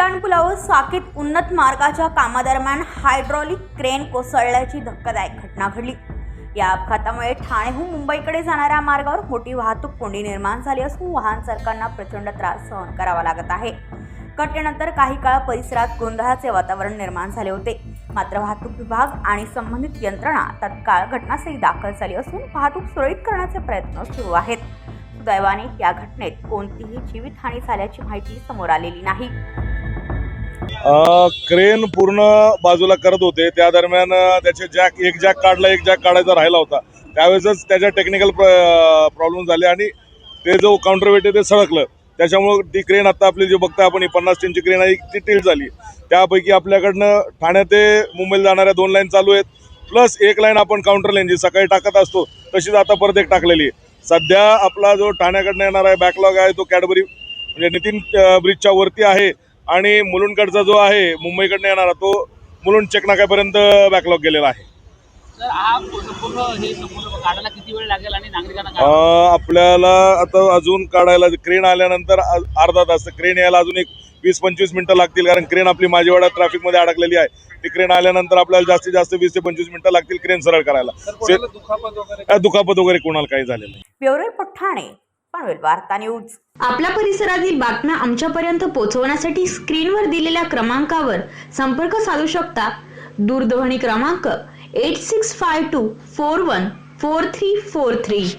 उड्डाण पुलावर साकीत उन्नत मार्गाच्या कामादरम्यान हायड्रॉलिक क्रेन कोसळल्याची धक्कादायक घटना घडली। या अपघातामुळे ठाणेहून मुंबईकडे जाणाऱ्या मार्गावर मोठी वाहतूक कोंडी निर्माण झाली असून वाहन चालकांना प्रचंड त्रास सहन करावा लागत आहे। घटनेनंतर काही काळ परिसरात गोंधळाचे वातावरण निर्माण झाले होते, मात्र वाहतूक विभाग आणि संबंधित यंत्रणा तत्काळ घटनास्थळी दाखल झाली असून वाहतूक सुरळीत करण्याचे प्रयत्न सुरू आहेत। सुदैवाने या घटनेत कोणतीही जीवितहानी झाल्याची माहिती समोर आलेली नाही। क्रेन पूर्ण बाजूला करत होते, त्या दरम्यान त्याचे एक जॅक काढला, एक जॅक काढायचा राहिला होता। त्यावेळेसच त्याच्या टेक्निकल प्रॉब्लेम झाले आणि ते जो काउंटरवेट आहे ते सळकलं। त्याच्यामुळे ती क्रेन आता आपली जी बघता आपण 50 टनची क्रेन आहे ती टिल्ट झाली। त्यापैकी आपल्याकडनं ठाणे ते मुंबईला जाणाऱ्या 2 लाईन चालू आहेत, प्लस एक लाईन आपण काउंटर लाईन जी सकाळी टाकत असतो तशीच आता परत एक टाकलेली आहे। सध्या आपला जो ठाण्याकडनं येणार आहे बॅकलॉग आहे तो कॅडबरी म्हणजे नितीन ब्रिजच्या वरती आहे आणि मुलुंडकडचा जो आहे मुंबईकडनं येणारा तो मुलुंड चेकनाक्यापर्यंत बॅकलॉग गेलेला आहे। काढायला किती वेळ लागेल आणि नागरिकांना आपल्याला आता अजून काढायला क्रेन आल्यानंतर अर्धा तास, क्रेन यायला अजून एक 20-25 मिनिटं लागतील, कारण क्रेन आपली माझीवाडा ट्रॅफिकमध्ये अडकलेली आहे। ती क्रेन आल्यानंतर आपल्याला जास्तीत जास्त 20 ते 25 मिनिटं लागतील क्रेन सरळ करायला। दुखापत वगैरे कोणाला काही झालेलं नाही। ब्युरो रिपोर्ट ठाणे, पनवेल वार्ता न्यूज। आपल्या परिसरातील बातम्या आमच्यापर्यंत पोहोचवण्यासाठी स्क्रीनवर दिलेल्या क्रमांकावर संपर्क साधू शकता। दूरध्वनी क्रमांक 8652414343।